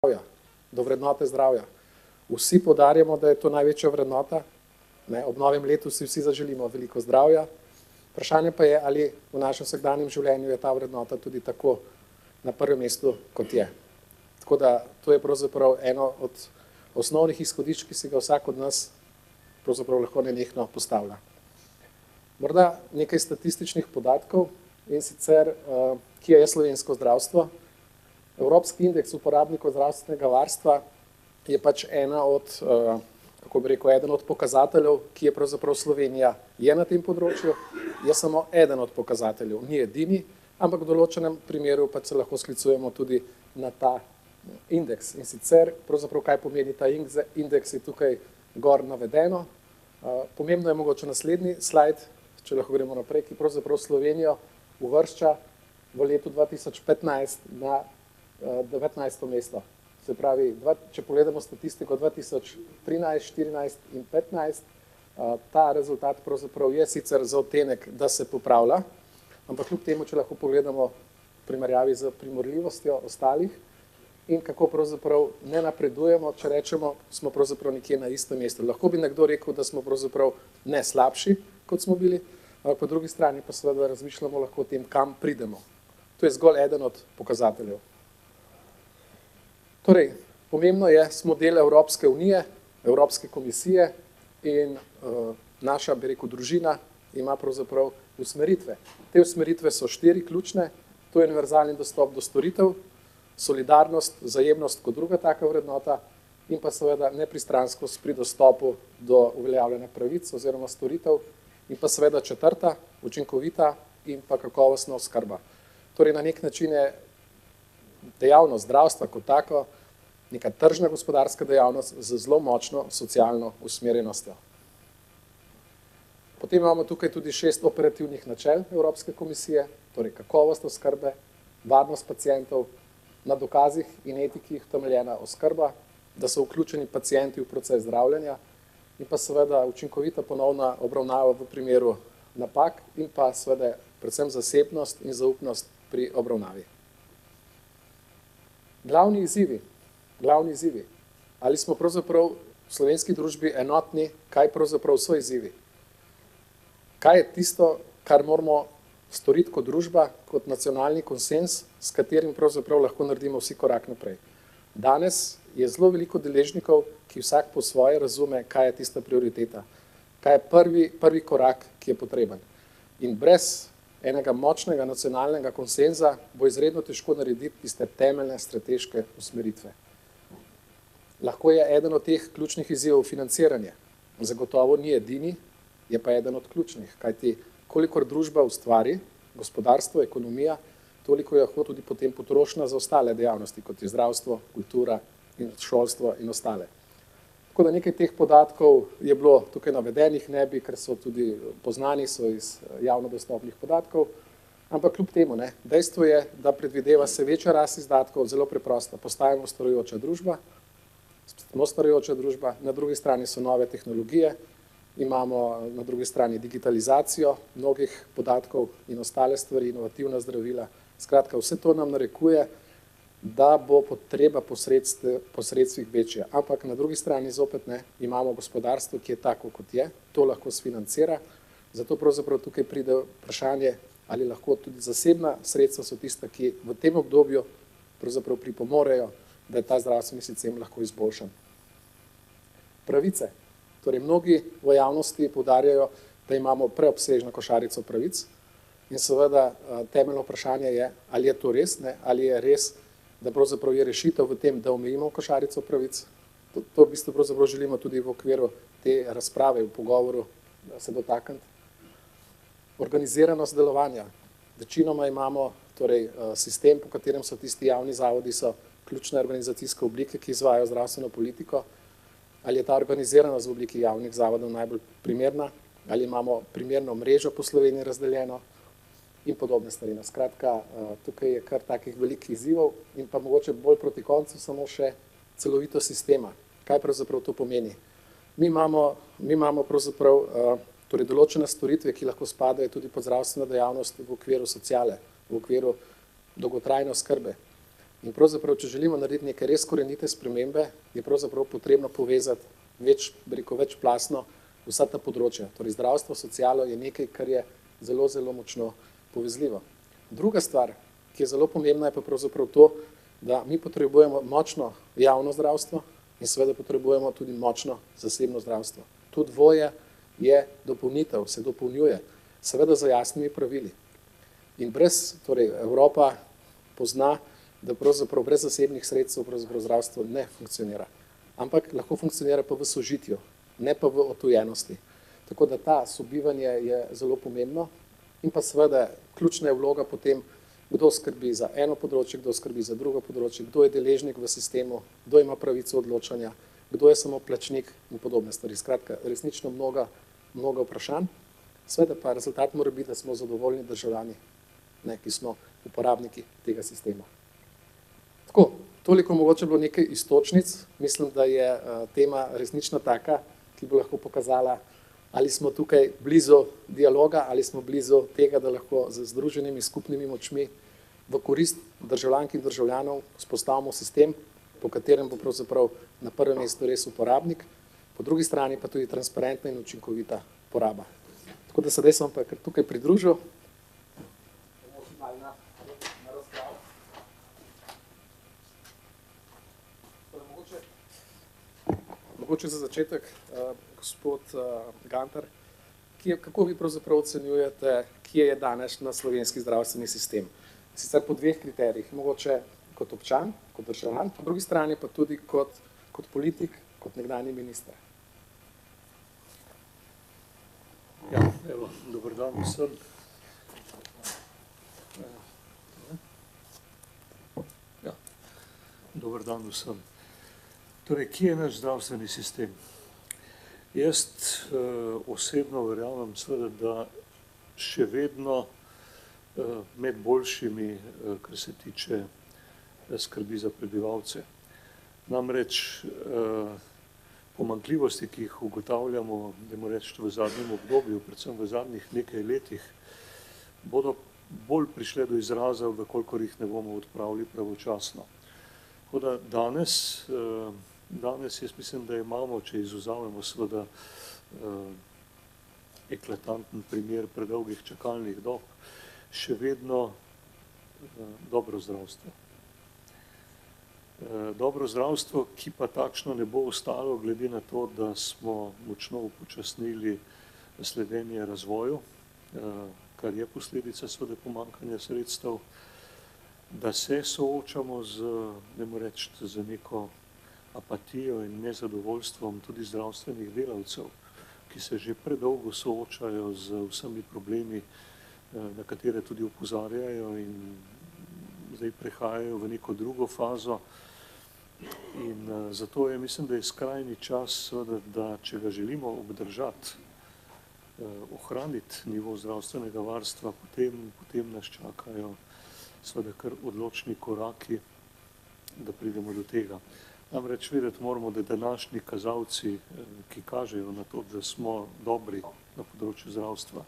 zdravja, do vrednote zdravja. Vsi poudarjamo, da je to največja vrednota. Ob novem letu si vsi zaželimo veliko zdravja. Vprašanje pa je, ali v našem vsakdanjem življenju je ta vrednota tudi tako na prvem mestu, kot je. Tako da to je pravzaprav eno od osnovnih izhodišč, ki si ga vsak od nas pravzaprav lahko nenehno postavlja. Morda nekaj statističnih podatkov, in sicer, kje je slovensko zdravstvo. Evropski indeks uporabnikov zdravstvenega varstva je pač eden od pokazateljev, ki je pravzaprav Slovenija je na tem področju, je samo eden od pokazateljev, ni edini, ampak v določenem primeru pač se lahko sklicujemo tudi na ta indeks. In sicer, pravzaprav kaj pomeni ta indeks, je tukaj gor navedeno. Pomembno je mogoče naslednji slajd, če lahko gremo naprej, ki pravzaprav Slovenijo uvršča v letu 2015 na 19. mesto. Se pravi, če pogledamo statistiko 2013, 2014 in 2015, ta rezultat pravzaprav je sicer za odtenek, da se popravlja, ampak kljub temu, če lahko pogledamo v primerjavi z primorljivostjo ostalih in kako pravzaprav ne napredujemo, če rečemo, smo pravzaprav nekje na istem mestu. Lahko bi nekdo rekel, da smo pravzaprav ne slabši, kot smo bili, ampak po drugi strani pa seveda razmišljamo lahko o tem, kam pridemo. To je zgolj eden od pokazateljev. Torej, pomembno je, smo del Evropske unije, Evropske komisije in naša, bi rekel, družina ima pravzaprav usmeritve. Te usmeritve so 4 ključne, to je univerzalni dostop do storitev, solidarnost, vzajemnost kot druga taka vrednota in pa seveda nepristranskost pri dostopu do uveljavljanja pravic oziroma storitev in pa seveda četrta, učinkovita in pa kakovostna oskrba. Torej, na nek način je dejavnost zdravstva kot tako neka tržna gospodarska dejavnost z zelo močno socialno usmerjenostjo. Potem imamo tukaj tudi 6 operativnih načel Evropske komisije, torej kakovost oskrbe, varnost pacientov, na dokazih in etiki utemeljena oskrba, da so vključeni pacienti v proces zdravljenja in pa seveda učinkovita ponovna obravnava v primeru napak in pa seveda predvsem zasebnost in zaupnost pri obravnavi. Glavni izzivi. Ali smo pravzaprav v slovenski družbi enotni, kaj pravzaprav so izzivi? Kaj je tisto, kar moramo storiti kot družba, kot nacionalni konsens, s katerim pravzaprav lahko naredimo vsi korak naprej? Danes je zelo veliko deležnikov, ki vsak po svoje razume, kaj je tista prioriteta, kaj je prvi korak, ki je potreben. In brez enega močnega nacionalnega konsenza bo izredno težko narediti tiste temeljne strateške usmeritve. Lahko je eden od teh ključnih izzivov financiranje. Zagotovo ni edini, je pa eden od ključnih, kajti kolikor družba ustvari, gospodarstvo, ekonomija, toliko je lahko tudi potem potrošnja za ostale dejavnosti, kot je zdravstvo, kultura in šolstvo in ostale. Tako da nekaj teh podatkov je bilo tukaj navedenih, ne bi, ker so tudi poznani, so iz javno dostopnih podatkov, ampak kljub temu, dejstvo je, da predvideva se večja rast izdatkov, zelo preprosta, postajamo starajoča družba, na drugi strani so nove tehnologije, imamo na drugi strani digitalizacijo mnogih podatkov in ostale stvari, inovativna zdravila. Skratka, vse to nam narekuje, da bo potreba po sredstvih večja. Ampak na drugi strani zopet imamo gospodarstvo, ki je tako, kot je, to lahko sfinancira, zato pravzaprav tukaj pride vprašanje, ali lahko tudi zasebna sredstva so tista, ki v tem obdobju pravzaprav pripomorejo, da je ta zdravstveni sistem lahko izboljšan. Pravice. Torej, mnogi v javnosti poudarjajo, da imamo preobsežno košarico pravic in seveda temeljno vprašanje je, ali je to res, ali je res, da pravzaprav je rešitev v tem, da omejimo košarico pravic. To v bistvu pravzaprav želimo tudi v okviru te razprave, v pogovoru se dotakniti. Organiziranost delovanja. Večinoma imamo sistem, po katerem so tisti javni zavodi, so ključne organizacijske oblike, ki izvajajo zdravstveno politiko. Ali je ta organiziranost v obliki javnih zavodov najbolj primerna, ali imamo primerno mrežo po Sloveniji razdeljeno in podobne stvari. Skratka, tukaj je kar takih velikih izzivov in pa mogoče bolj proti koncu samo še celovito sistema. Kaj pravzaprav to pomeni? Mi imamo pravzaprav določene storitve, ki lahko spadajo tudi pod zdravstveno dejavnost v okviru sociale, v okviru dolgotrajne oskrbe. In pravzaprav, če želimo narediti neke res korenite spremembe, je pravzaprav potrebno povezati večplastno vsa ta področja. Torej zdravstvo, socialo je nekaj, kar je zelo, zelo močno povezljivo. Druga stvar, ki je zelo pomembna, je pa pravzaprav to, da mi potrebujemo močno javno zdravstvo in seveda potrebujemo tudi močno zasebno zdravstvo. To dvoje je dopolnitev, se dopolnjuje, seveda za jasnimi pravili. In torej Evropa pozna, da pravzaprav brez zasebnih sredstev pravzaprav zdravstvo ne funkcionira. Ampak lahko funkcionira pa v sožitju, ne pa v odtujenosti. Tako da ta sobivanje je zelo pomembno in pa seveda ključna je vloga potem, kdo skrbi za eno področje, kdo skrbi za drugo področje, kdo je deležnik v sistemu, kdo ima pravico odločanja, kdo je samo plačnik in podobne stvari. Skratka, resnično mnogo vprašanj. Seveda pa rezultat mora biti, da smo zadovoljni državljani, ki smo uporabniki tega sistema. Tako, toliko mogoče bilo nekaj iztočnic. Mislim, da je tema resnično taka, ki bo lahko pokazala, ali smo tukaj blizu dialoga, ali smo blizu tega, da lahko z združenimi skupnimi močmi v korist državljank in državljanov vzpostavimo sistem, po katerem bo pravzaprav na prvem mestu res uporabnik, po drugi strani pa tudi transparentna in učinkovita poraba. Tako da sedaj sem pa kar tukaj pridružil. Mogoče za začetek, gospod Gantar, kako vi pravzaprav ocenjujete, kje je danes na slovenski zdravstveni sistem? Sicer po dveh kriterijih, mogoče kot občan, kot državljan, po drugi strani pa tudi kot politik, kot nekdanji minister. Ja, evo, dober dan vsem. Ja, dober dan vsem. Torej, kje je naš zdravstveni sistem? Jaz osebno verjamem, seveda, da še vedno med boljšimi, kar se tiče skrbi za prebivalce. Namreč pomanjkljivosti, ki jih ugotavljamo, dajmo reči, v zadnjem obdobju, predvsem v zadnjih nekaj letih, bodo bolj prišle do izraza, vkolikor jih ne bomo odpravili pravočasno. Tako da danes jaz mislim, da imamo, če izvzamemo seveda eklatanten primer predolgih čakalnih dob, še vedno dobro zdravstvo. Dobro zdravstvo, ki pa takšno ne bo ostalo, glede na to, da smo močno upočasnili sledenje razvoju, kar je posledica seveda pomanjkanja sredstev, da se soočamo z neko apatijo in nezadovoljstvom tudi zdravstvenih delavcev, ki se že predolgo soočajo z vsemi problemi, na katere tudi opozarjajo in zdaj prehajajo v neko drugo fazo. In zato mislim, da je skrajni čas, da če ga želimo obdržati, ohraniti nivo zdravstvenega varstva, potem nas čakajo seveda kar odločni koraki, da pridemo do tega. Namreč vedeti moramo, da današnji kazalci, ki kažejo na to, da smo dobri na področju zdravstva,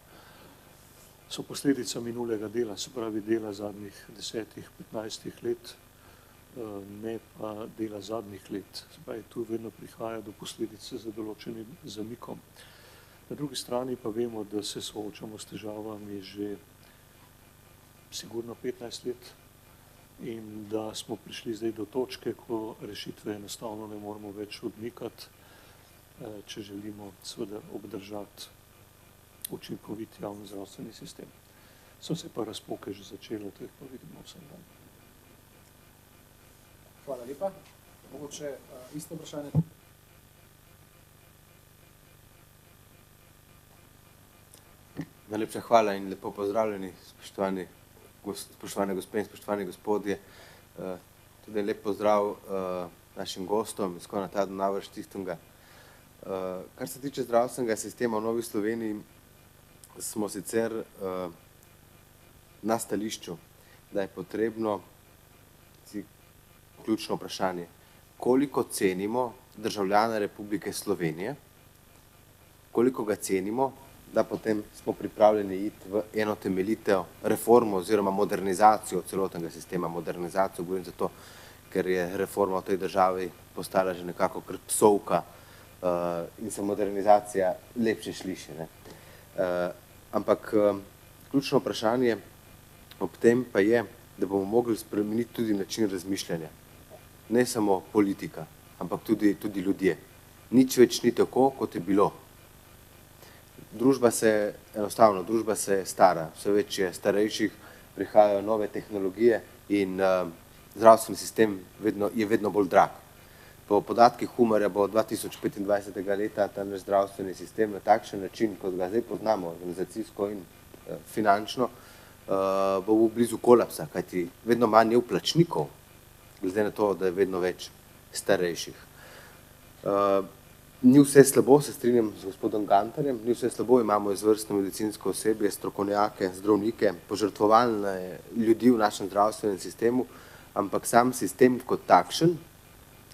so posledica minulega dela, se pravi dela zadnjih 10-15 let, ne pa dela zadnjih let. Se pravi, tu vedno prihaja do posledice z določenim zamikom. Na drugi strani pa vemo, da se soočamo s težavami že sigurno 15 let in da smo prišli zdaj do točke, ko rešitve enostavno ne moramo več odmikati, če želimo seveda obdržati učinkovit javni zdravstveni sistem. So se pa razpoke že začele, to jih pa vidimo vsem dan. Hvala lepa. Mogoče isto vprašanje. Najlepša hvala in lepo pozdravljeni, spoštovane gospe in spoštovani gospodje. Tudi lep pozdrav našim gostom iz Konrad Adenauer Stiftunga. Kar se tiče zdravstvenega sistema v Novi Sloveniji, smo sicer na stališču, da je potrebno ključno vprašanje, koliko cenimo državljana Republike Slovenije, koliko ga cenimo da potem smo pripravljeni iti v eno temeljito reformo oziroma modernizacijo celotnega sistema. Modernizacijo govorim zato, ker je reforma v tej državi postala že nekako kar psovka in se modernizacija lepše sliši. Ampak ključno vprašanje ob tem pa je, da bomo mogli spremeniti tudi način razmišljanja. Ne samo politika, ampak tudi ljudje. Nič več ni tako, kot je bilo. Družba se stara, vse več je starejših, prihajajo nove tehnologije in zdravstveni sistem je vedno bolj drag. Po podatkih Umarja bo 2025. leta ta naš zdravstveni sistem na takšen način, kot ga zdaj poznamo, organizacijsko in finančno, bo blizu kolapsa, kajti vedno manj je vplačnikov, glede na to, da je vedno več starejših. Ni vse slabo, se strinjam z gospodom Gantarjem, ni vse slabo, imamo izvrstno medicinsko osebje, strokovnjake, zdravnike, požrtvovalne ljudi v našem zdravstvenem sistemu, ampak sam sistem kot takšen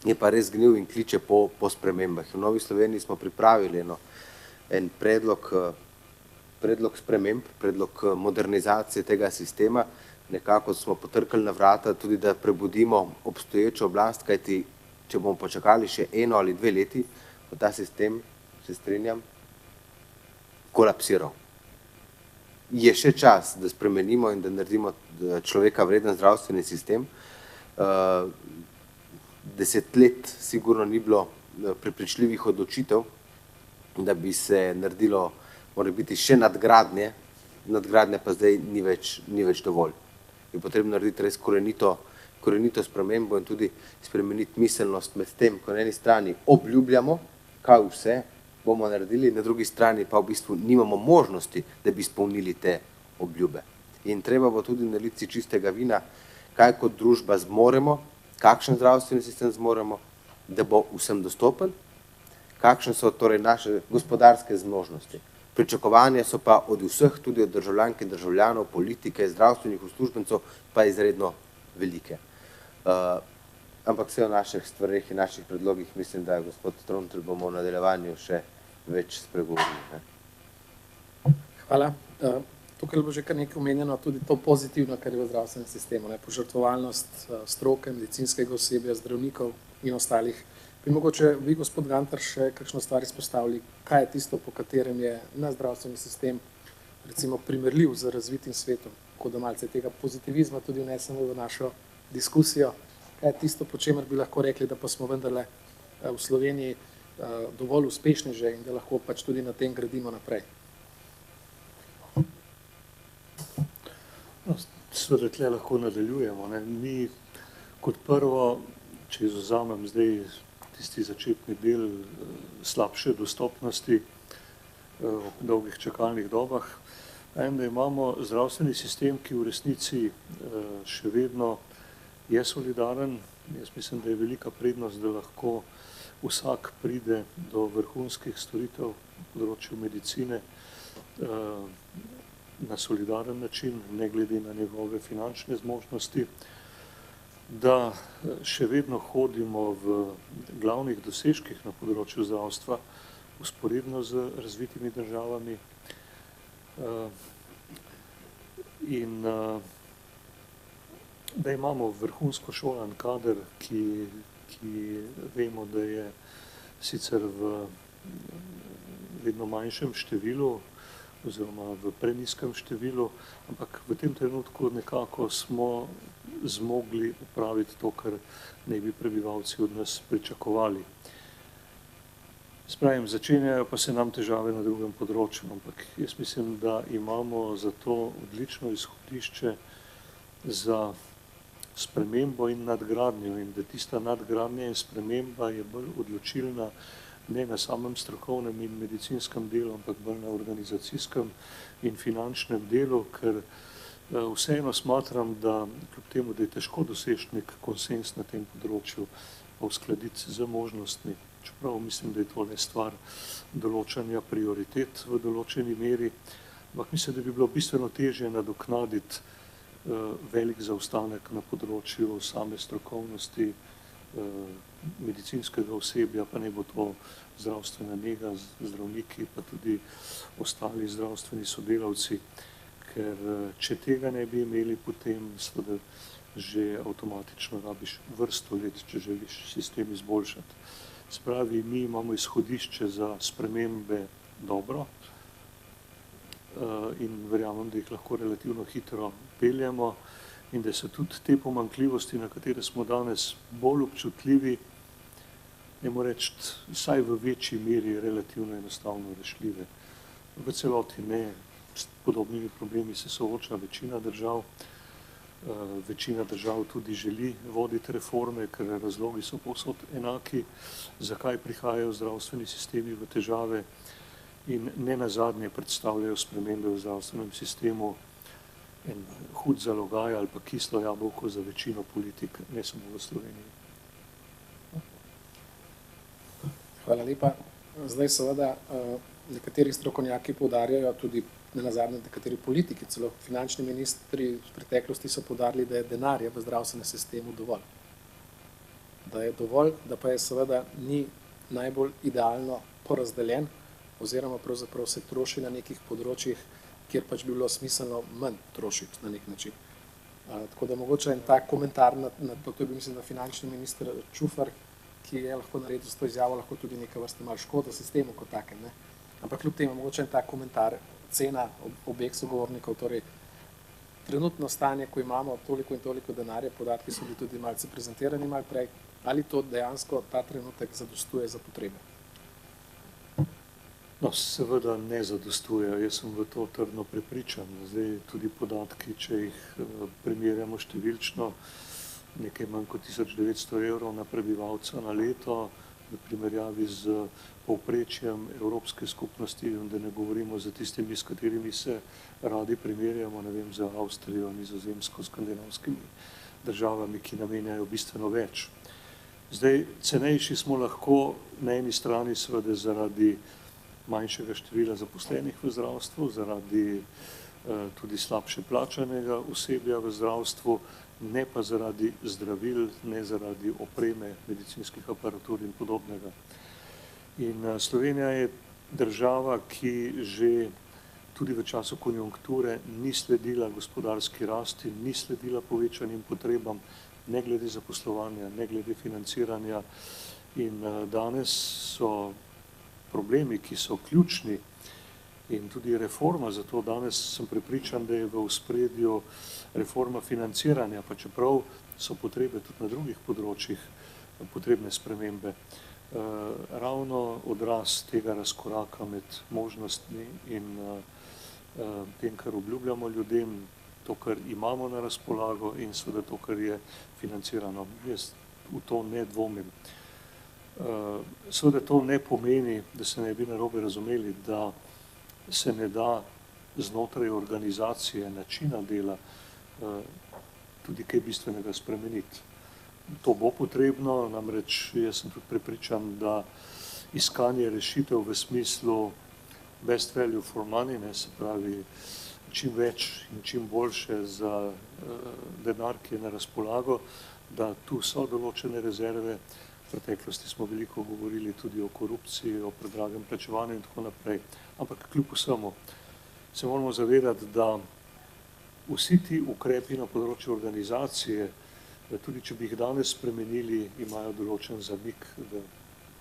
je pa res gnil in kliče po spremembah. V Novi Sloveniji smo pripravili en predlog sprememb, predlog modernizacije tega sistema, nekako smo potrkali na vrata tudi, da prebudimo obstoječo oblast, kajti če bomo počakali še 1 ali 2 leti, bo ta sistem, se strinjam, kolapsiral. Je še čas, da spremenimo in da naredimo človeka vreden zdravstveni sistem. 10 let sigurno ni bilo prepričljivih odločitev, da bi se naredilo, mora biti še nadgradnje pa zdaj ni več dovolj. Je potrebno narediti res korenito spremembo in tudi spremeniti miselnost med tem, ko na eni strani obljubljamo, kaj vse bomo naredili, na drugi strani pa v bistvu nimamo možnosti, da bi izpolnili te obljube. In treba bo tudi naliti čistega vina, kaj kot družba zmoremo, kakšen zdravstveni sistem zmoremo, da bo vsem dostopen, kakšne so torej naše gospodarske zmožnosti. Pričakovanja so pa od vseh, tudi od državljank in državljanov, politike, zdravstvenih uslužbencev, pa izredno velike. Ampak vse o naših stvareh in naših predlogih mislim, da gospod Trontelj bomo v nadaljevanju še več spregovorili. Hvala. Tukaj je bilo že kar nekaj omenjeno, tudi to pozitivno, kar je v zdravstvenem sistemu, požrtvovalnost stroke, medicinskega osebja, zdravnikov in ostalih. Bi mogoče vi, gospod Gantar, še kakšno stvar izpostavili, kaj je tisto, po katerem je naš zdravstveni sistem recimo primerljiv z razvitim svetom, tako da malce tega pozitivizma tudi vnesemo v našo diskusijo. Kaj je tisto, po čemer bi lahko rekli, da pa smo vendarle v Sloveniji dovolj uspešni že in da lahko pač tudi na tem gradimo naprej? Seveda tle lahko nadaljujemo. Mi kot prvo, če izvzamem zdaj tisti začetni del slabše dostopnosti v dolgih čakalnih dobah, da imamo zdravstveni sistem, ki v resnici še vedno je solidaren. Jaz mislim, da je velika prednost, da lahko vsak pride do vrhunskih storitev na področju medicine na solidaren način, ne glede na njegove finančne zmožnosti, da še vedno hodimo v glavnih dosežkih na področju zdravstva vzporedno z razvitimi državami in da imamo vrhunsko šolan kader, ki vemo, da je sicer v vedno manjšem številu oziroma v prenizkem številu, ampak v tem trenutku nekako smo zmogli upraviti to, kar naj bi prebivalci od nas pričakovali. Spravim, začenjajo pa se nam težave na drugem področju, ampak jaz mislim, da imamo za to odlično izhodišče za spremembo in nadgradnjo in da tista nadgradnja in sprememba je bolj odločilna ne na samem strokovnem in medicinskem delu, ampak bolj na organizacijskem in finančnem delu, ker vseeno smatram, da kljub temu, da je težko doseči nek konsens na tem področju, pa uskladiti z možnostmi, čeprav mislim, da je to le stvar določanja prioritet v določeni meri, ampak mislim, da bi bilo bistveno težje nadoknaditi velik zaostanek na področju same strokovnosti, medicinskega osebja, pa ne bo to zdravstvena nega, zdravniki, pa tudi ostali zdravstveni sodelavci, ker če tega ne bi imeli, potem seveda že avtomatično rabiš vrsto let, če želiš sistem izboljšati. Spravi, mi imamo izhodišče za spremembe dobro in verjamem, da jih lahko relativno hitro peljemo in da se tudi te pomanjkljivosti, na katere smo danes bolj občutljivi, nemo reči, vsaj v večji meri relativno enostavno rešljive. V celoti ne, s podobnimi problemi se sooča večina držav. Večina držav tudi želi voditi reforme, ker razlogi so povsod enaki, zakaj prihajajo zdravstveni sistemi v težave in ne nazadnje predstavljajo spremembe v zdravstvenem sistemu en hud zalogaj ali pa kislo jabolko za večino politik, ne samo v Sloveniji. Hvala lepa. Zdaj seveda nekateri strokovnjaki poudarjajo, tudi nenazadnje nekateri politiki, celo finančni ministri v preteklosti so poudarili, da je denarja v zdravstvenem sistemu dovolj. Da je dovolj, da pa je seveda ni najbolj idealno porazdeljen oziroma pravzaprav se troši na nekih področjih, kjer pač bi bilo smiselno manj trošiti na nek način. Tako da mogoče en tak komentar na to, to je bil mislim, da finančni minister Čufar, ki je lahko naredil s to izjavo, lahko tudi neka vrsta malo škoda sistemu kot takem, ne. Ampak kljub temu mogoče en tak komentar, cena obeh sogovornikov, torej trenutno stanje, ko imamo toliko in toliko denarja, podatki so bili tudi malce prezentirani malo prej, ali to dejansko ta trenutek zadostuje za potrebe? No, seveda ne zadostuje, jaz sem v to trdno prepričan. Zdaj tudi podatki, če jih primerjamo številčno, nekaj manj kot 1900 evrov na prebivalca na leto, v primerjavi z povprečjem Evropske skupnosti, da ne govorimo za tistimi, s katerimi se radi primerjamo, ne vem, za Avstrijo, Nizozemsko, skandinavskimi državami, ki namenjajo bistveno več. Zdaj, cenejši smo lahko na eni strani seveda zaradi manjšega števila zaposlenih v zdravstvu, zaradi tudi slabše plačanega osebja v zdravstvu, ne pa zaradi zdravil, ne zaradi opreme, medicinskih aparatur in podobnega. In Slovenija je država, ki že tudi v času konjunkture ni sledila gospodarski rasti, ni sledila povečanim potrebam, ne glede zaposlovanja, ne glede financiranja. In danes so problemi, ki so ključni in tudi reforma, zato danes sem prepričan, da je v ospredju reforma financiranja, pa čeprav so potrebe tudi na drugih področjih potrebne spremembe. Ravno odraz tega razkoraka med možnostmi in tem, kar obljubljamo ljudem, to, kar imamo na razpolago in seveda to, kar je financirano. Jaz v to ne dvomim. Seveda to ne pomeni, da se ne bi narobe razumeli, da se ne da znotraj organizacije, načina dela tudi kaj bistvenega spremeniti. To bo potrebno, namreč jaz sem tudi prepričan, da iskanje rešitev v smislu best value for money, ne, se pravi čim več in čim boljše za denar, ki je na razpolago, da tu so določene rezerve. V preteklosti smo veliko govorili tudi o korupciji, o predragem plačevanju in tako naprej. Ampak kljub vsemu se moramo zavedati, da vsi ti ukrepi na področju organizacije, tudi če bi jih danes spremenili, imajo določen zamik, da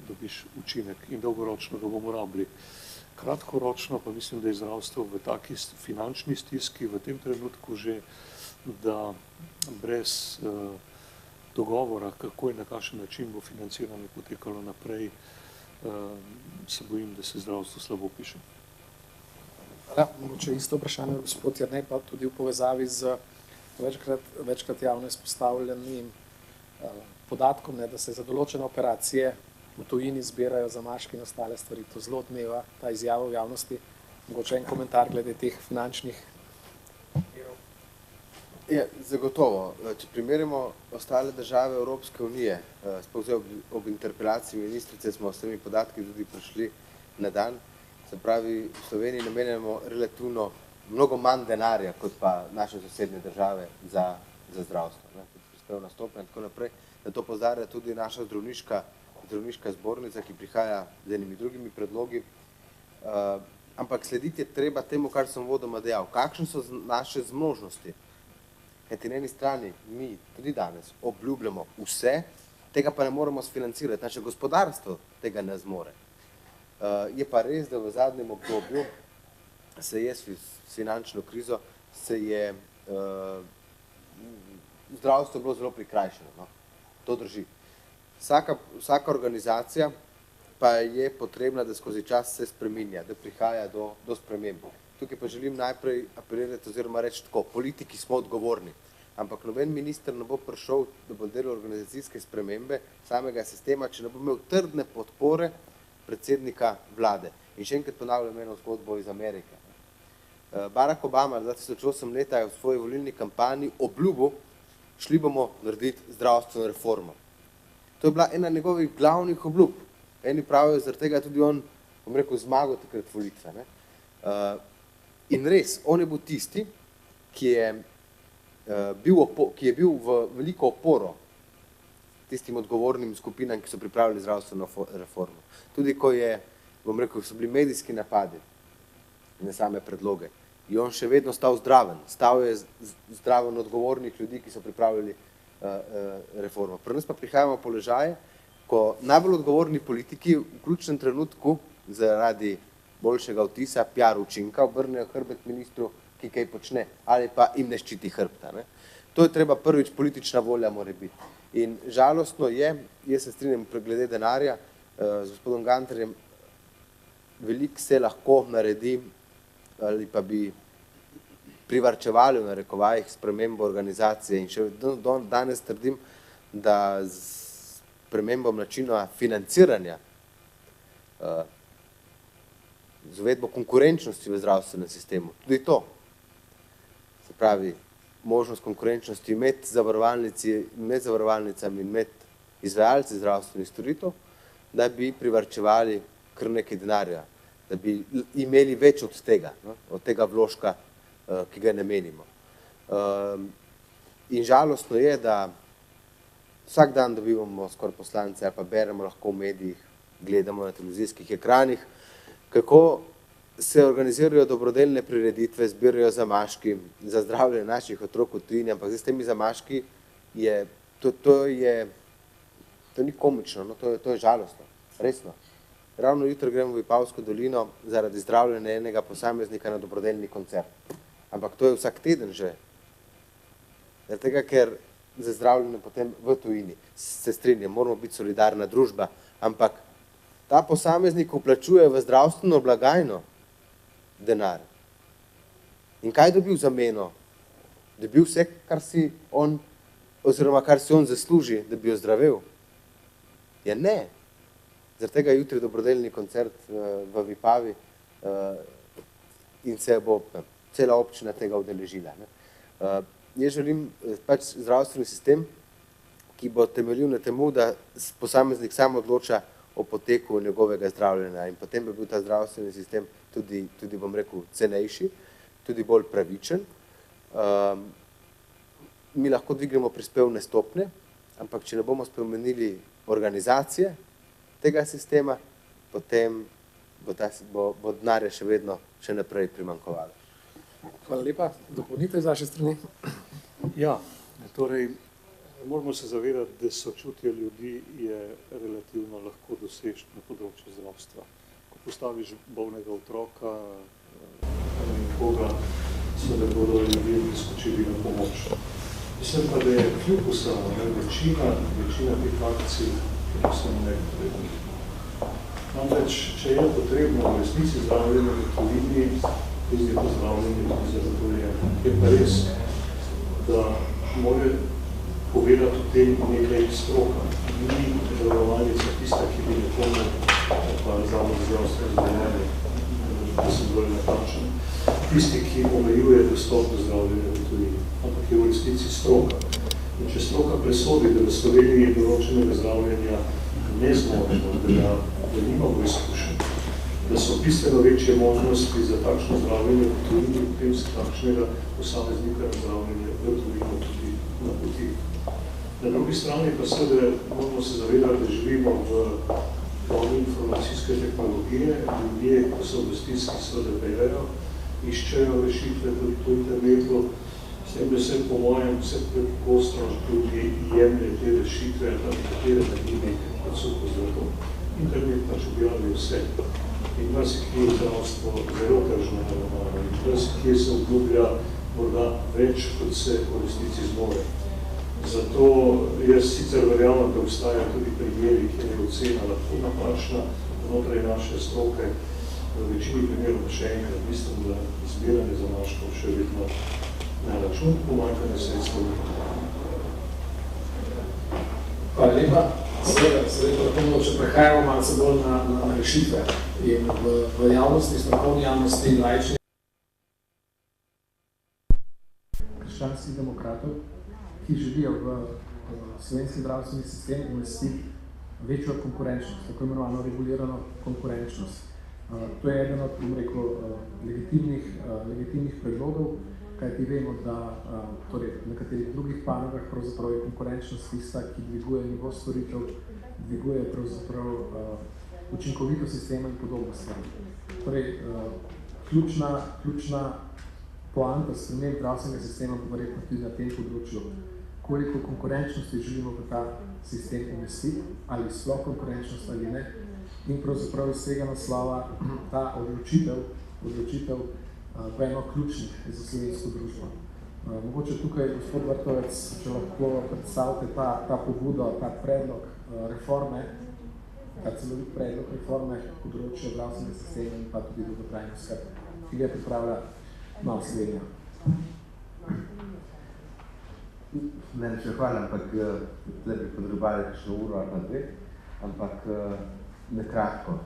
dobiš učinek in dolgoročno ga bomo rabili. Kratkoročno pa mislim, da je zdravstvo v taki finančni stiski v tem trenutku že, da brez dogovora, kako in na kakšen način bo financiranje potekalo naprej, se bojim, da se zdravstvo slabo piše. Hvala. Mogoče isto vprašanje, gospod Jernej, pa tudi v povezavi z večkrat javno izpostavljenim podatkom, da se za določene operacije v tujini zbirajo zamaški in ostale stvari. To zelo odmeva ta izjava v javnosti. Mogoče en komentar glede teh finančnih virov. Ja, zagotovo. Če primerjamo ostale države Evropske unije, sploh zdaj ob interpelaciji ministrice smo s temi podatki tudi prišli na dan, se pravi, v Sloveniji namenjamo relativno mnogo manj denarja, kot pa naše sosednje države za zdravstvo. prav nastopila in tako naprej, da to pozarja tudi naša zdravniška zbornica, ki prihaja z enimi drugimi predlogi. Ampak slediti je treba temu, kar sem vodoma dejal. Kakšne so naše zmožnosti? Kajti na eni strani mi tudi danes obljubljamo vse, tega pa ne moremo sfinancirati, naše gospodarstvo tega ne zmore. Je pa res, da v zadnjem obdobju se je s finančno krizo zdravstvo bilo zelo prikrajšano. No? To drži. Vsaka organizacija pa je potrebna, da skozi čas se spreminja, da prihaja do sprememb. Tukaj pa želim najprej apelirati oziroma reči tako, politiki smo odgovorni, ampak noben minister ne bo prišel, da bo delal organizacijske spremembe samega sistema, če ne bo imel trdne podpore predsednika vlade. In še enkrat ponavljam eno zgodbo iz Amerike. Barack Obama 2008 leta je v svoji volilni kampanji obljubil, šli bomo narediti zdravstveno reformo. To je bila ena njegovih glavnih obljub. Eni pravijo, zaradi tega tudi on, bom rekel, zmagal takrat volitve. In res, on je bil tisti, ki je bil v veliko oporo tistim odgovornim skupinam, ki so pripravili zdravstveno reformo. Tudi ko bom rekel, so bili medijski napadi na same predloge. In on še vedno stal zdraven. Stal je zdraven odgovornih ljudi, ki so pripravili reformo. Pri nas pa prihajamo v položaje, ko najbolj odgovorni politiki v ključnem trenutku zaradi boljšega vtisa, PR učinka, obrnejo hrbet ministru, ki kaj počne, ali pa jim ne ščiti hrbta. To je treba prvič, politična volja mora biti. In žalostno je, jaz se strinjam glede denarja, z gospodom Gantarjem, veliko se lahko naredi, ali pa bi privarčevali v narekovajih spremembo organizacije in še danes trdim, da z spremembom načina financiranja, z uvedbo konkurenčnosti v zdravstvenem sistemu, tudi to, se pravi, možnost konkurenčnosti med zavarovalnicami in med izvajalci zdravstvenih storitev, da bi privarčevali kar nekaj denarja, da bi imeli več od tega vložka, ki ga namenimo. In žalostno je, da vsak dan dobivamo skoraj poslance ali pa beremo lahko v medijih, gledamo na televizijskih ekranih, kako se organizirajo dobrodelne prireditve, zbirajo zamaški za zdravljenje naših otrok v tujini, ampak zdaj s temi zamaški to ni komično, no? To je žalostno, resno. Ravno jutro gremo v Vipavsko dolino zaradi zdravljenja enega posameznika na dobrodelni koncert. Ampak to je vsak teden že. Zaradi tega, ker za zdravljenje potem v tujini se strinjam, moramo biti solidarna družba, ampak ta posameznik vplačuje v zdravstveno blagajno denar. In kaj dobil za zameno? Dobil vse, kar si on zasluži, da bi ozdravel? Ja ne. Zaradi tega jutri dobrodelni koncert v Vipavi in se bo cela občina tega udeležila. Jaz želim pač zdravstveni sistem, ki bo temeljil na temu, da posameznik sam odloča o poteku njegovega zdravljenja in potem bi bil ta zdravstveni sistem tudi bom rekel, cenejši, tudi bolj pravičen. Mi lahko dvignemo prispevne stopnje, ampak če ne bomo spremenili organizacije tega sistema, potem bo denarja še naprej primanjkovalo. Hvala lepa. Dopolnite z vaše strani. Ja, torej, moramo se zavedati, da sočutje ljudi je relativno lahko doseženo na področju zdravstva. Ko postaviš bolnega otroka, koga, seveda bodo ljudje priskočili na pomoč. Mislim pa, da je kljub vsemu, večina teh akcij, ki so nepotrebni. Namreč, če je potrebno v resnici zdravljenje v tujini, je to zdravljenje tudi zagotovljeno. Je pa res, da mora povedati o tem nekaj stroka. Ni zavarovalnica tista, ki bi nekomu, pa zavod zdravstveno zdravljenje, da sem bolj natančen, tisti, ki omejuje dostop do zdravljenja v tujini, ampak je v resnici stroka. In če stroka presodi, da v Sloveniji določenega zdravljenja ne zmoremo, da nimamo izkušenj, da so bistveno večje možnosti za takšno zdravljenje v tujini, potem se takšnega posameznika zdravljenja v tujino tudi napoti. Na drugi strani pa seveda moramo se zavedati, da živimo v dobi informacijske tehnologije, ljudje, ko so v stiski, seveda berajo, iščejo rešitve tudi po internetu, s tem, da se po mojem vse prepogosto tudi jemlje te rešitve, ali nekatere načine, kot so pozdravljeno. Internet pač objavi vse. In marsikje je zdravstvo zelo tržno, in marsikje se obljublja morda več, kot se v resnici zmore. Zato jaz sicer verjamem, da obstajajo tudi primeri, kjer je ocena lahko napačna znotraj naše stroke. V večini primerov še enkrat mislim, da zbiranje zamaškov še vedno na račun pomanjkanja sredstev. Hvala lepa. Seveda lahko če prehajamo malce bolj na rešitve. In v javnosti, strokovni javnosti in laični krščanskih demokratov, ki želijo v slovenski zdravstveni sistem umestiti večjo konkurenčnost, tako imenovano regulirano konkurenčnost. To je eden od, legitimnih predlogov, kajti vemo, da torej, v nekaterih drugih panogah pravzaprav je konkurenčnost tista, ki dviguje nivo storitev, dviguje pravzaprav učinkovito sistema in podobno stvar. Torej, ključna poanta sprememb zdravstvenega sistema bo verjetno tudi na tem področju, koliko konkurenčnosti želimo v ta sistem umestiti, ali sploh konkurenčnost ali ne, in pravzaprav iz tega naslova ta odločitev pa eno ključnih za slovensko družbo. Mogoče tukaj, gospod Vrtovec, če lahko predstavite ta pobudo, ta predlog reforme, ta celovit predlog reforme področja zdravstvenega sistema in pa tudi dolgotrajne oskrbe, ki ga pripravlja Nova Slovenija. Najlepša hvala, ampak tle bi podrobali kakšno uro ali pa dve, ampak nekratko.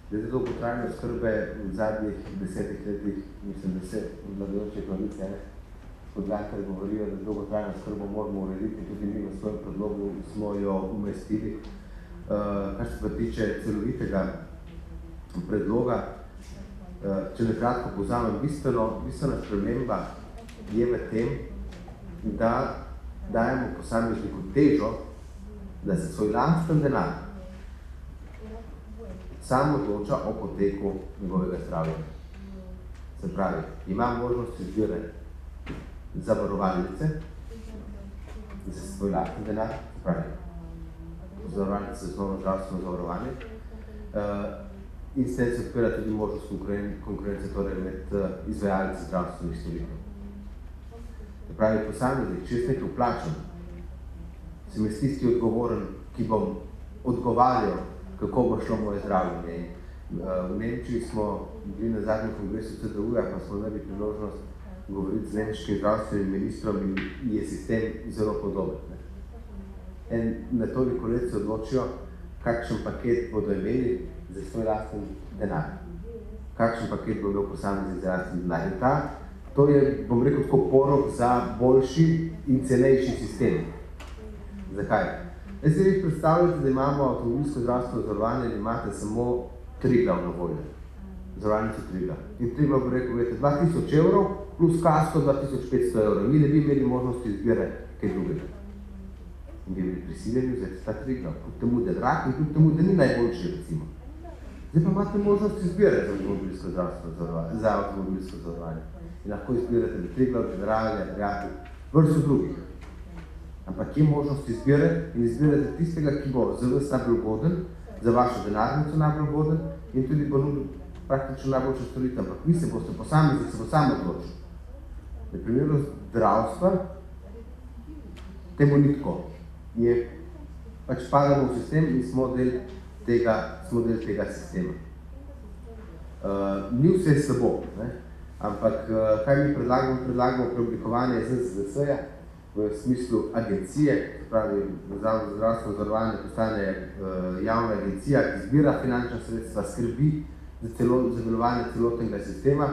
Glede dolgotrajne oskrbe v zadnjih 10 letih, mislim, da se vladajoče koalice podlakar govorijo, da dolgotrajno oskrbo moramo urediti, tudi mi v svojem predlogu smo jo umestili. Kar se pa tiče celovitega predloga, če nekratko povzamem, bistvena sprememba je v tem, da dajemo posamezniku težo, da se svoj lasten denar sam odloča o poteku njegovega zdravja. Se pravi, ima možnost izbire zavarovalnice za svoj lasten denar, se pravi, zavarovalnice za osnovno zdravstveno zavarovanje, in s tem se odpira tudi možnost konkurence torej med izvajalci zdravstvenih storitev. Se pravi, posameznik, če jaz nekaj vplačam, se mi tisti odgovoren, ki bom odgovarjal, kako bo šlo moje zdravljenje. V Nemčiji smo bili na zadnjem kongresu CDU-ja, pa smo imeli priložnost govoriti z nemškim zdravstvenim ministrom in je sistem zelo podoben. Na toliko let se odločijo, kakšen paket bodo imeli za svoj lasten denar. Kakšen paket bo imel posameznik za lasten denar. In to je, bom rekel, tako porok za boljši in cenejši sistem. Zakaj? Jaz si vi predstavljate, da imamo avtomobilsko zdravstveno zavarovanje in imate samo Triglav na voljo. Zavarovalnico Triglav. In Triglav bo rekel, vete, 2000 evrov plus kasko 2500 evrov. Mi ne bi imeli možnosti izbire kaj drugega. In bi bili prisiljeni vzeti ta Triglav. Kljub temu, da je drag in kljub temu, da ni najboljši, recimo. Zdaj pa imate možnost izbire za avtomobilsko zavarovanje. In lahko izbirate da Triglav, Generalne, Prijatelj, vrsto drugih. Ampak je možnost izbire in izbirate tistega, ki bo za vas najbolj ugoden, za vašo denarnico najbolj ugoden in tudi bo nudil praktično najboljše storitev. Ampak vi se boste posameznik, se bo sam odločil. Na primeru zdravstva temu ni tako. Pač padamo v sistem in smo del tega sistema. Ni vse slabo, ampak kaj mi predlagamo? Predlagamo preoblikovanje ZZDS-ja v smislu agencije, se pravi, Zavod za zdravstveno zavarovanje postane javna agencija, ki zbira finančna sredstva, skrbi za delovanje celotnega sistema,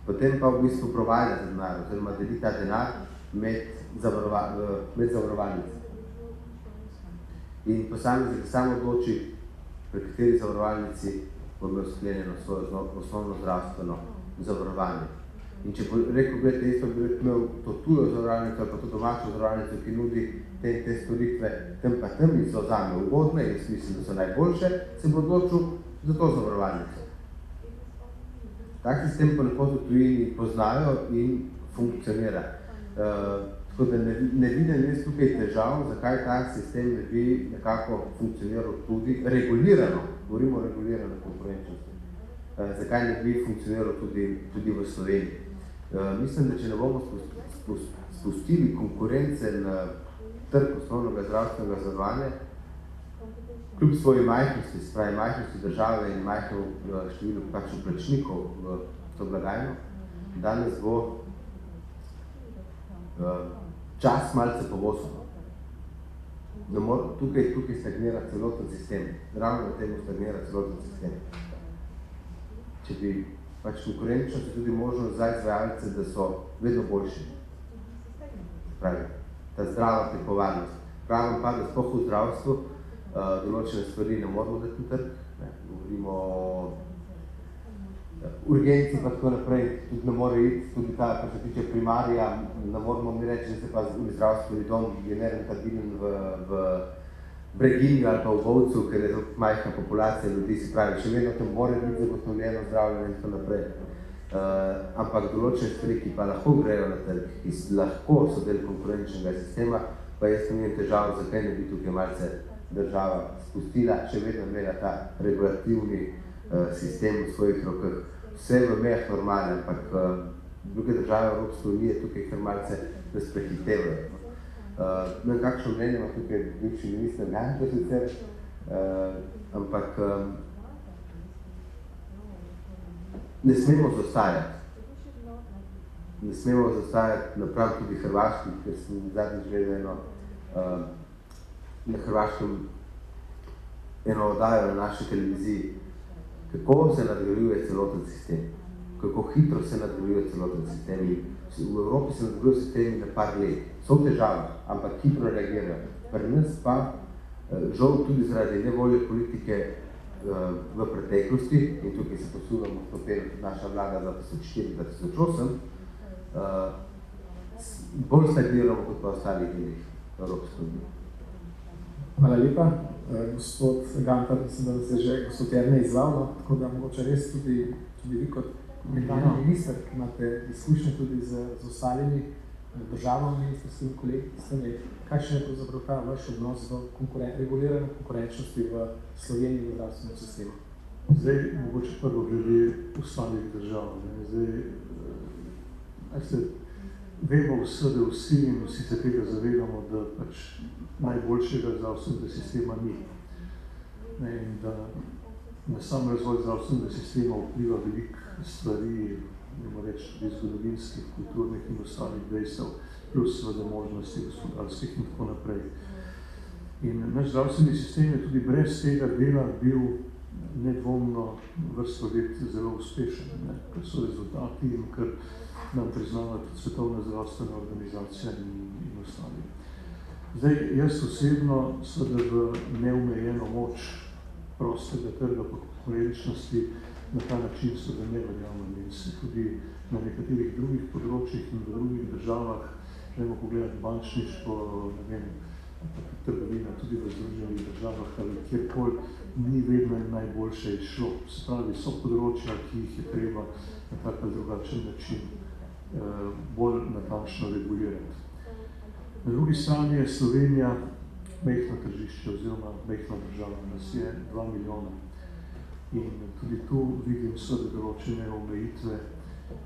potem pa v bistvu provajda ta denar, oziroma deli ta denar med zavarovalnice. In posameznik samo odloči, pri kateri zavarovalnici bo imel sklenjeno svojo osnovno zdravstveno zavarovanje. In če bo rekel, gledajte, jaz bi imel to tujo zavarovalnico ali pa to domačo zavarovalnico, ki nudi te storitve, tem pa tem in so zame ugodne, jaz mislim, da so najboljše, se bo odločil za to zavarovalnico. Tak sistem pa lepo v tujini poznajo in funkcionira. Tako da ne vidim jaz tukaj težav, zakaj ta sistem ne bi nekako funkcioniral tudi regulirano, govorimo o regulirano konkurenčnosti, zakaj ne bi funkcioniral tudi v Sloveniji. Mislim, da če ne bomo spustili konkurence na trg osnovnega zdravstvenega zavarovanja, kljub svoji majhnosti, se pravi majhnosti države in majhno število plačnikov v to blagajno, danes bo čas malce povozil. Tukaj stagnira celoten sistem, ravno na temu stagnira celoten sistem. Če bi konkurenčnost tudi možnost za izvajalce, da so vedno boljši. Pravi, ta zdrava pripovarnost. Pravim pa, da sploh v zdravstvu določene stvari ne moramo dati na trg. Govorimo o urgenci pa tako naprej, tudi ne more iti, tudi ta, kar se tiče primarija, ne moramo mi reči, da se pa zdravstveni dom je nerentabilen v Breginju ali pa v Bovcu, ker je zelo majhna populacija ljudi, se pravi, še vedno tam mora biti zagotovljeno zdravljenje in tako naprej. Ampak določene stvari, ki pa lahko grejo na trg, ki lahko so del konkurenčnega sistema, pa jaz nimam težav, zakaj ne bi tukaj malce država spustila, še vedno imela ta regulativni sistem v svojih rokah. Vse v mejah normalne, ampak druge države Evropske unije tukaj kar malce prehitevajo. Ne vem, kakšno mnenje ima tukaj bivši minister Gantar sicer, ampak ne smemo zaostajati. Ne smemo zaostajati napram tudi Hrvaški, ker sem zadnjič gledal eno na Hrvaškem eno oddajo na naši televiziji, kako se nadgrajuje celoten sistem, kako hitro se nadgrajuje celoten sistem. V Evropi se nadgrajuje sistem na par let. So v težavah, ampak hitro reagirajo. Pri nas pa, žal tudi zaradi nevolje politike v preteklosti, in tukaj se posudamo v papelu tudi naša vlada 2004-2008, bolj stagniramo kot pa ostali delih Evropske unije. Hvala lepa. Gospod Gantar, mislim, da se že gospod Jernej izval, tako da mogoče res tudi vi kot nekdanji minister, ki imate izkušnje tudi z ostalimi državami, ministrskimi kolegi, kakšen je pravzaprav ta vaš odnos do regulirane konkurenčnosti v Sloveniji v zdravstvenem sistemu? Zdaj, mogoče prvo glede ostalih držav. Vemo vsi in vsi se tega zavedamo, da pač najboljšega zdravstvenega sistema ni. In da na sam razvoj zdravstvenega sistema vpliva veliko stvari, reči tudi zgodovinskih, kulturnih in ostalih dejstev, plus seveda možnosti gospodarskih in tako naprej. In naš zdravstveni sistem je tudi brez tega dela bil nedvomno vrsto let zelo uspešen, ker so rezultati in ker nam priznava tudi Svetovna zdravstvena organizacija in ostali. Zdaj, jaz osebno seveda v neomejeno moč prostega trga po konkurenčnosti na ta način seveda ne verjamem in se tudi na nekaterih drugih področjih in v drugih državah, gremo pogledati bančništvo, ne vem, trgovina tudi v Združenih državah ali kjerkoli, ni vedno najboljše izšlo. Spravi, so področja, ki jih je treba na tak ali drugačen način bolj natančno regulirati. Na drugi strani je Slovenija majhno tržišče oziroma majhna država, nas je 2 milijona. In tudi tu vidim seveda določene omejitve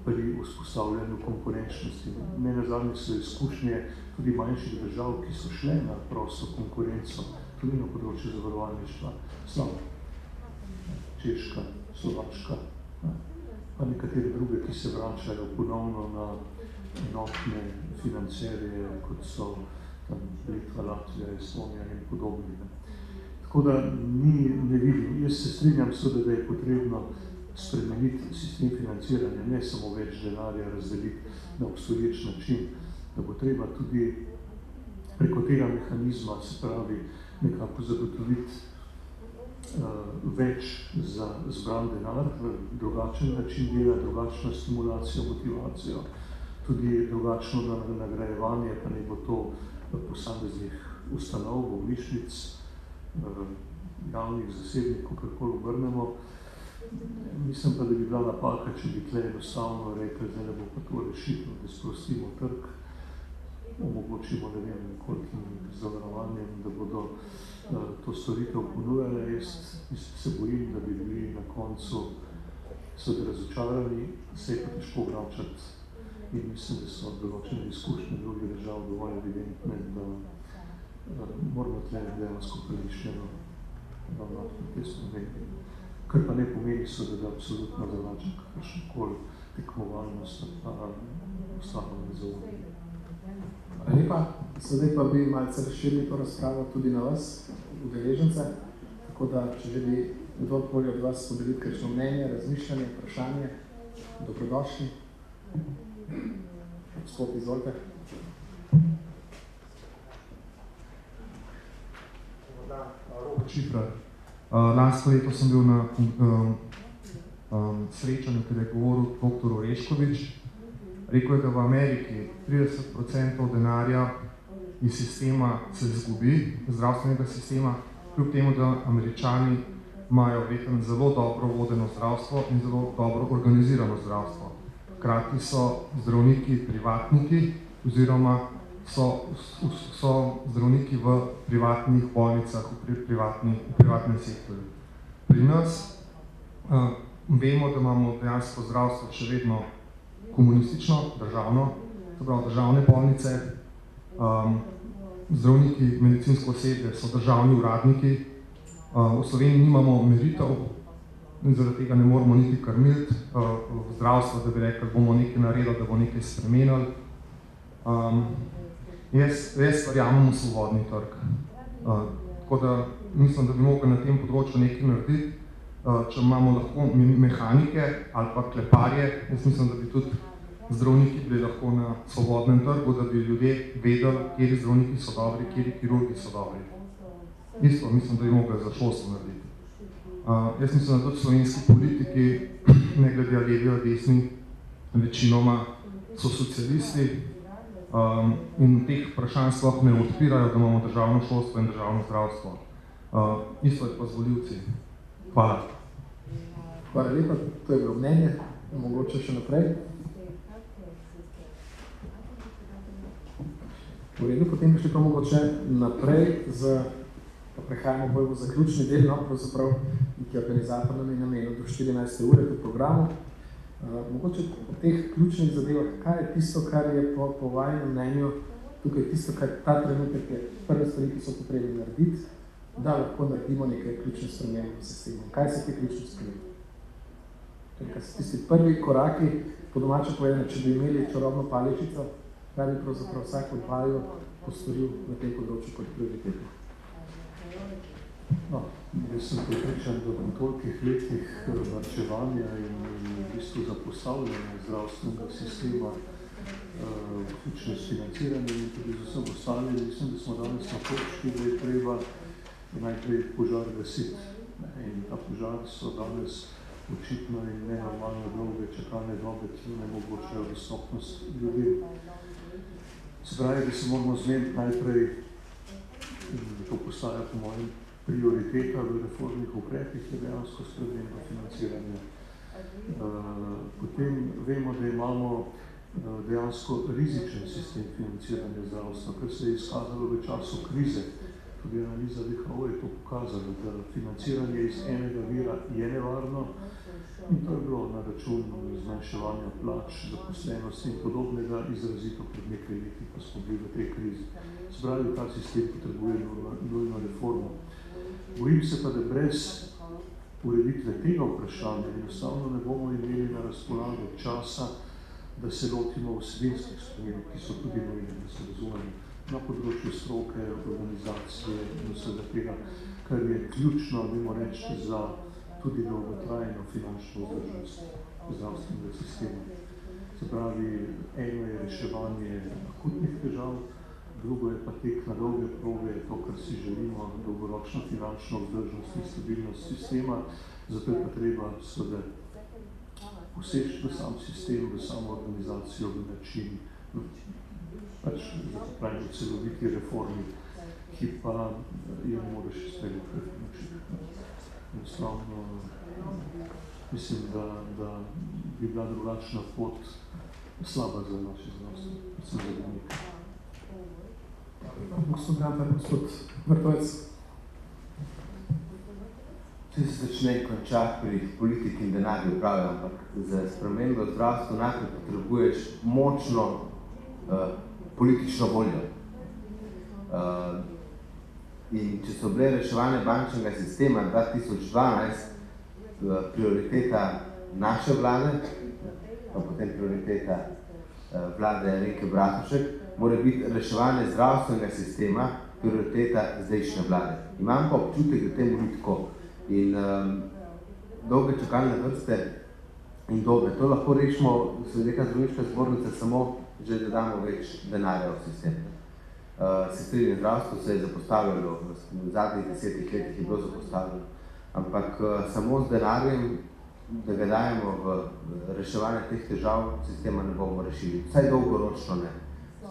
pri vzpostavljanju konkurenčnosti. Nenazadnje so izkušnje tudi manjših držav, ki so šle na prosto konkurenco, tudi na področju zavarovalništva, slabo. Češka, Slovaška, pa nekatere druge, ki se vračajo ponovno na enotne financerje, kot so tam Litva, Latvija, Estonija in podobni. Tako da ne vidim. Jaz se strinjam seveda, da je potrebno spremeniti sistem financiranja, ne samo več denarja razdeliti na obstoječ način, da bo treba tudi preko tega mehanizma, se pravi, nekako zagotoviti več za zbran denar, drugačen način dela, drugačno stimulacijo, motivacijo, tudi drugačno nagrajevanje, pa ne bo to v posameznih ustanov, bolnišnic, javnih, zasebnih, kakorkoli obrnemo. Mislim pa, da bi bila napaka, če bi tle enostavno rekli, da ne bo pa to rešitev, da sprostimo trg, omogočimo, ne vem, kolikim zavarovanjem, da bodo to storitev ponujale. Jaz se bojim, da bi bili na koncu seveda razočarani, se je pa težko vračati. In mislim, da so določene izkušnje drugih držav dovolj evidentne, da moramo tle dejansko premišljeno ravnati na te spremembe. Kar pa ne pomeni seveda, da absolutno zavračam kakršnokoli tekmovalnost pa ostalo nezaupanje. Hvala lepa. Sedaj pa bi malce razširili to razpravo tudi na vas, udeležence, tako da, če želi kdorkoli od vas podeliti kakšno mnenje, razmišljanje, vprašanje, dobrodošli. Gospod, izvolite. Robert Šifrar. Lansko leto sem bil na srečanju, kjer je govoril dr. Oreškovič. Rekel je, da v Ameriki 30% denarja iz sistema se izgubi, zdravstvenega sistema, kljub temu, da Američani imajo verjetno zelo dobro vodeno zdravstvo in zelo dobro organizirano zdravstvo. Hkrati so zdravniki privatniki oziroma so zdravniki v privatnih bolnicah, v privatnem sektorju. Pri nas vemo, da imamo dejansko zdravstvo še vedno komunistično, državno, to pravi državne bolnice, zdravniki, medicinsko osebje so državni uradniki, v Sloveniji nimamo meritev in zaradi tega ne moramo niti krmiti v zdravstvo, da bi rekli, bomo nekaj naredili, da bo nekaj spremenili. Jaz verjamem v svobodni trg. Tako da mislim, da bi mogli na tem področju nekaj narediti. Če imamo lahko mehanike ali pa kleparje, jaz mislim, da bi tudi zdravniki bili lahko na svobodnem trgu, da bi ljudje vedeli, kjeri zdravniki so dobri, kjeri kirurgi so dobri. Isto mislim, da bi mogli za šolstvo narediti. Jaz mislim, da tudi slovenski politiki, ne glede ali levi ali desni, večinoma so socialisti in teh vprašanj sploh ne odpirajo, da imamo državno šolstvo in državno zdravstvo. Isto je pa z volivci. Hvala. Hvala lepa, to je bilo mnenje. Mogoče še naprej. V redu, potem bi šli pa mogoče naprej, pa prehajamo bolj v zaključni del, no, pravzaprav, ki je organizator nam je namenil do 14. ure v programu. Mogoče po teh ključnih zadevah, kaj je tisto, kar je po vajenem mnenju, tukaj tisto, kar ta trenutek je prve stvari, ki so potrebni narediti, da lahko naredimo nekaj ključne spremembe v sistemu. Kaj so te ključne spremembe? Kaj so tisti prvi koraki, po domače povedano, če bi imeli čarobno paličico, kaj bi pravzaprav vsak od vaju postoril na tem področju kot prioritetno? No, jaz sem pripričan, da v tolikih letih varčevanja in v bistvu zapostavljanja zdravstvenega sistema, vključno s financiranjem in tudi z vsem ostalim, mislim, da smo danes na točki, da je treba najprej požar gasiti. In ta požar so danes očitno in nenormalno dolge čakalne dobe, ki ne omogočajo dostopnost ljudem. Se pravi, da se moramo zmeniti najprej, to postaja po mojem prioriteta v reformnih ukrepih, je dejansko sprememba financiranja. Potem vemo, da imamo dejansko rizičen sistem financiranja zdravstva, kar se je izkazalo v času krize. Tudi analiza WHO je to pokazala, da financiranje iz enega vira je nevarno in to je bilo na račun zmanjševanja plač, zaposlenosti in podobnega izrazito pred nekaj leti, ko smo bili v tej krizi. Zbrali, ta sistem potrebuje nujno reformo. Bojim se pa, da brez ureditve tega vprašanja enostavno ne bomo imeli na razpolago časa, da se lotimo vsebinskih sprememb, ki so tudi nujne, da se razumemo na področju stroke, organizacije in vsega tega, kar je ključno, bomo reči, za tudi dolgotrajno finančno vzdržnost zdravstvenega sistema. Se pravi, eno je reševanje akutnih težav, drugo je pa tek na dolge proge, to, kar si želimo, dolgoročno finančno vzdržnost in stabilnost sistema, zato je pa treba seveda poseči v sam sistem, v samo organizacijo, v način, pač v celoviti reformi, ki pa jo moraš izpeljati kar finančnih. Enostavno, mislim, da bi bila drugačna pot slaba za naše zdravstvo, predvsem za bolnike. Gospod Vrtovec. Če se začne končati pri politiki in denarju pravi, ampak za spremembo zdravstva najprej potrebuješ močno politično voljo. In če so bile reševanje bančnega sistema 2012 prioriteta naše vlade, pa potem prioriteta vlade Alenke Bratušek, mora biti reševanje zdravstvenega sistema prioriteta zdajšnje vlade. Imam pa občutek, da temu ni tako. In dolge čakalne vrste in dobe. To lahko rešimo, se reka zdravniška zbornica, samo že da damo več denarja v sistem. Sestrinje zdravstvo se je zapostavljalo, v zadnjih 10 letih je bilo zapostavljeno, ampak samo z denarjem, da ga dajemo v reševanje teh težav, sistema ne bomo rešili. Vsaj dolgoročno ne.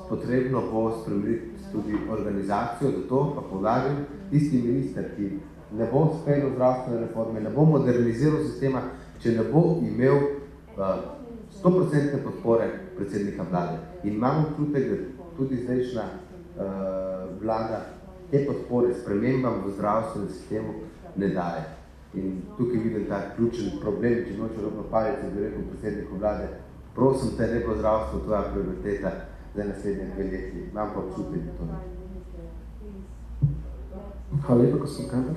Potrebno bo spremeniti tudi organizacijo, da to pa poudarim, tisti minister, ki ne bo speljal zdravstvene reforme, ne bo moderniziral sistema, če ne bo imel 100% podpore predsednika vlade. In imamo občutek, da tudi zdajšnja vlada te podpore spremembam v zdravstvenem sistemu ne daje. In tukaj vidim ta ključen problem, če noče robno palice, bi rekel predsedniku vlade, prosim te, ne bo zdravstvo tvoja prioriteta za naslednje 2 leti. Imam pa občutek, da to ne. Hvala lepa, gospod Kantar.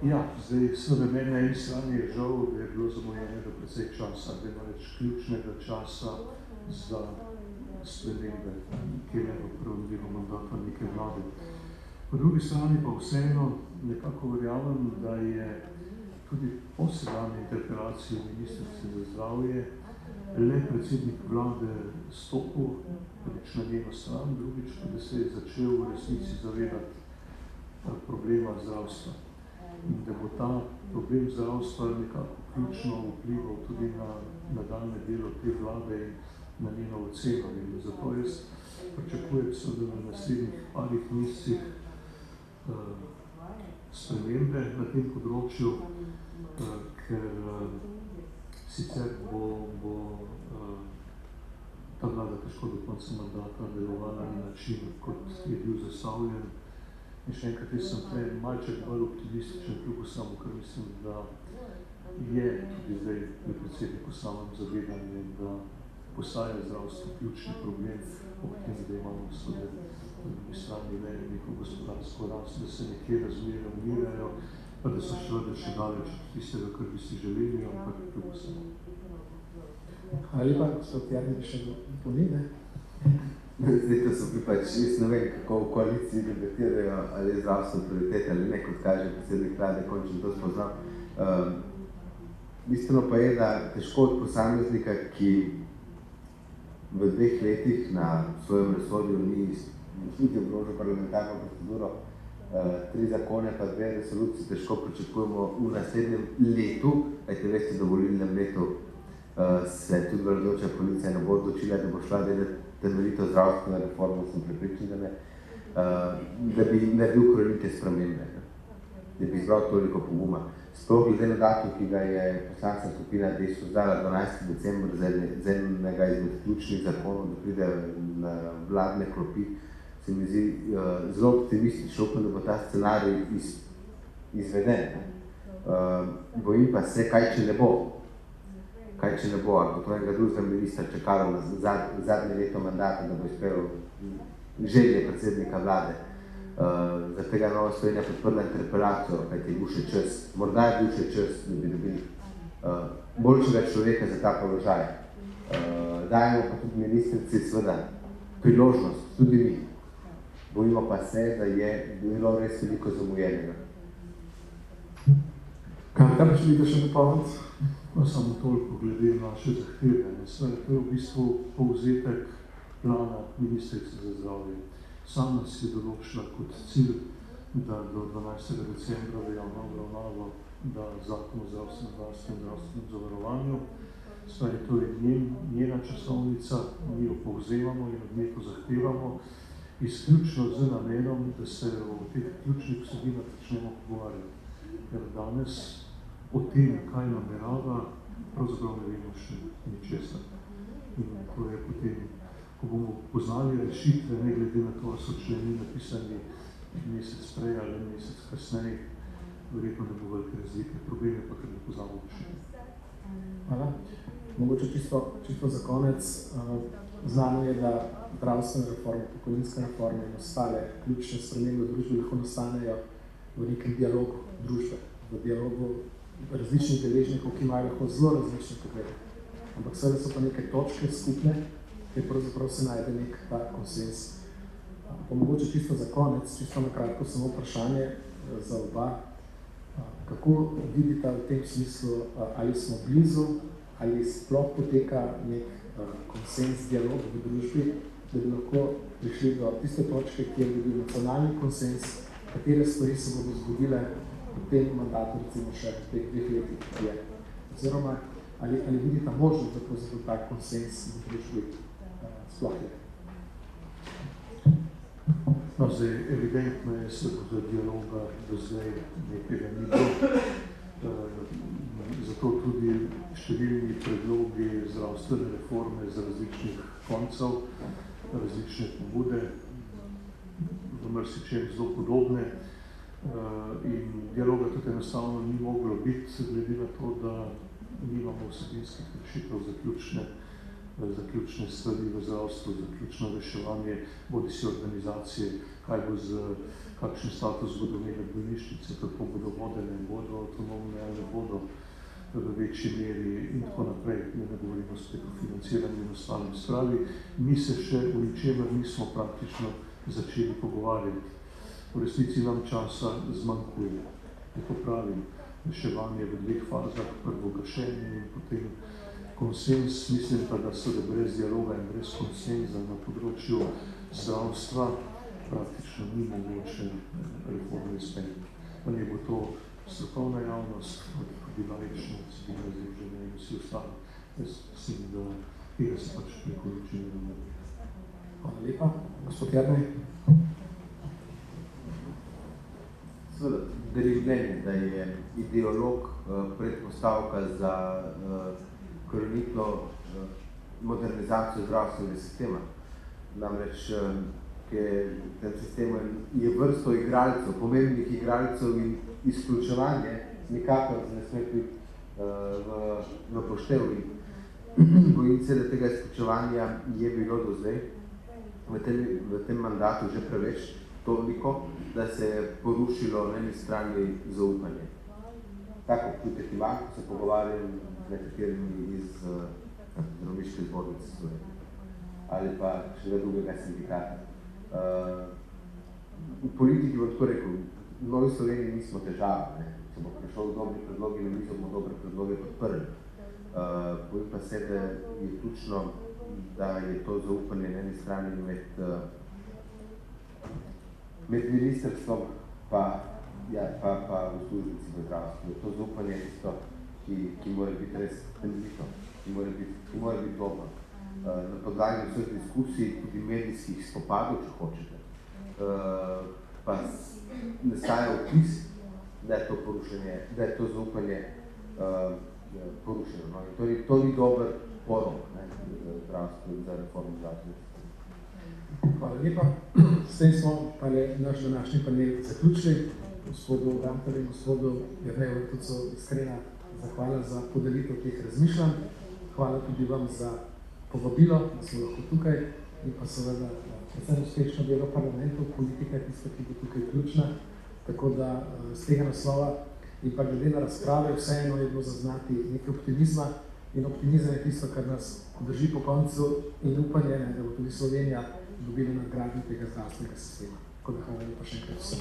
Ja, zdaj seveda meni na eni strani je žal, da je bilo zamujenega precej časa, da ima več ključnega časa za spremembe, ki je v prvem delu mandata neke vlade. Po drugi strani pa vseeno nekako verjamem, da je tudi po sedanji interpelaciji ministrice za zdravje le predsednik vlade stopil prvič na njeno stran, drugič pa da se je začel v resnici zavedati problema zdravstva. In da bo ta problem zdravstva nekako ključno vplival tudi na nadaljnje delo te vlade in na njeno oceno. In zato jaz pričakujem, da v naslednjih parih mesecih spremembe na tem področju, ker sicer bo ta vlada težko do konca mandata delovala na način, kot je bil zastavljen. In še enkrat, jaz sem tle malček bolj optimističen, kljub samo, ker mislim, da je tudi zdaj pri predsedniku samem zavedanje, da postaja zdravstvo ključni problem, ob tem, da imamo seveda po drugi strani neko gospodarsko rast, da se nekje razmere umirajo, pa da so še daleč od tistega, kar bi si želeli, ampak kljub samo. Hvala lepa, gospod Jarni, bi še dopolnil, Zdaj, to so bi pač, jaz ne vem, kako v koaliciji debatirajo, ali je zdravstvo prioriteta ali ne, kot kaže predsednik vlade, končno to spoznal. Bistveno pa je, da težko od posameznika, ki v 2 letih na svojem resorju ni niti vložil parlamentarno proceduro, 3 zakone pa 2 resolucije, težko pričakujemo v naslednjem letu, kajte veste, da v volilnem letu se tudi vladajoča koalicija ne bo odločila, da bo šla delati temeljito zdravstveno reformo, sem prepričan, da ne, da bi naredil korenite spremembe, da bi izbral toliko poguma. Sploh glede na datum, ki ga je poslanska skupina Desus dala 12. december z enega izmed ključnih zakonov, da pride na vladne klopi, se mi zdi zelo optimistično, upam, da bo ta scenarij izveden. Bojim pa se, kaj če ne bo. Kaj če ne bo, ali bo to enega drugega ministra čakalo na zadnje leto mandata, da bo izpel želje predsednika vlade. Zaradi tega Nova Slovenija podprla interpelacijo, kajti je bil še čas, morda je bil še čas, da bi dobili boljšega človeka za ta položaj. Dajemo pa tudi ministrici seveda priložnost, tudi mi. Bojimo pa se, da je bilo res veliko zamujenega. Kaj pa želite še dopolniti? No, samo toliko glede naše zahteve. Sve, to je v bistvu povzetek plana ministrice za zdravje. Sama si je določila kot cilj, da do 12. decembra dejavno obravnava, da zakon o zdravstvenem varstvu in zdravstvenem zavarovanju. Sve, to je njena časovnica, mi jo povzemamo in od nje to zahtevamo. izključno z namenom, da se o teh ključnih vsebinah začnemo pogovarjati. Ker danes o tem, kaj namerava, pravzaprav ne vemo še ničesar. In to je potem, ko bomo poznali rešitve, ne glede na to, so členi napisani mesec prej ali mesec kasneje, verjetno ne bo velike razlike. Problem je pa, ker ne poznamo rešitve. Hvala. Mogoče čisto za konec. Znano je, da zdravstvene reforme, pokojninske reforme in ostale ključne spremembe v družbi lahko nastanejo v nekem dialogu družbe, v dialogu različnih deležnikov, ki imajo lahko zelo različne poglede. Ampak seveda so pa neke točke skupne, kjer pravzaprav se najde nek ta konsens. Pa mogoče čisto za konec, čisto na kratko samo vprašanje za oba. Kako vidite v tem smislu, ali smo blizu, ali sploh poteka nek konsens, dialog v družbi, da bi lahko prišli do tiste točke, kjer bi bil nacionalni konsens, katere stvari se bodo zgodile v tem mandatu, recimo še v teh 2 letih, ki je. Oziroma, ali vidite možnost, da pravzaprav tak konsens v družbi sploh je? No, zdaj, evidentno je, da do dialoga do zdaj nekega ni bilo. Zato tudi številni predlogi zdravstvene reforme z različnih koncev, različne pobude, v marsičem zelo podobne. In dialoga tudi enostavno ni moglo biti, glede na to, da nimamo vsebinskih rešitev za ključne stvari v zdravstvu, za ključno reševanje bodisi organizacije, kakšen status bodo imele bolnišnice, kako bodo vodene, bodo avtonomne ali bodo v večji meri in tako naprej, ne govorimo spet o financiranju in ostalim spravi. Mi se še v ničemer nismo praktično začeli pogovarjati. V resnici nam časa zmanjkuje. Tako pravim, reševanje v 2 fazah, prvo gašenje in potem konsens. Mislim pa, da so brez dialoga in brez konsenza na področju zdravstva praktično ni mogoče reforme izpeljati. Pa ne bo to strokovna javnost, tudi laična, vsebina združenja in vsi ostali. Jaz mislim, da tega se pač priporočili ne more. Hvala lepa. Gospod Jernej. Seveda, delim mnenje, da je ideolog predpostavka za korenito modernizacijo zdravstvenega sistema. Namreč, ker v tem sistemu je vrsto igralcev, pomembnih igralcev in izključevanje nikakor ne sme biti v poštev. Bojim se, da tega izključevanja je bilo do zdaj v tem mandatu že preveč toliko, da se je porušilo na eni strani zaupanje. Tako občutek imam, ko se pogovarjam z nekaterimi iz zdravniške zbornice Slovenije ali pa še drugega sindikata. V politiki bom tako rekel, v Novi Sloveniji nismo težava. Če bo prišel dobri predlogi na mizo, bomo dobre predloge podprli. Bojim pa se, da je ključno, da je to zaupanje na eni strani med ministrstvom pa uslužbenci v zdravstvu. To zaupanje je tisto, ki mora biti res temeljito, ki mora biti dobro. Na podlagi vseh diskusij, tudi medijskih spopadov, če hočete, pa nastaja vtis, da je to porušenje, da je to zaupanje porušeno. Torej, to ni dober porok za reformo zdravstvenega sistema. Hvala lepa. S tem smo pa naš današnji panel zaključili. Gospodu Gantarju in gospodu Jerneju Vrtovcu iskrena zahvala za podelitev teh razmišljanj. Hvala tudi vam za povabilo, da smo lahko tukaj in pa seveda predvsem uspešno delo parlamentov, politika je tista, ki bo tukaj ključna. Tako da z tega naslova in pa glede na razprave vseeno je bilo zaznati nekaj optimizma in optimizem je tisto, kar nas drži po koncu in upanje, da bo tudi Slovenija dobila nadgradnjo tega zdravstvenega sistema. Tako da hvala lepa še enkrat vsem.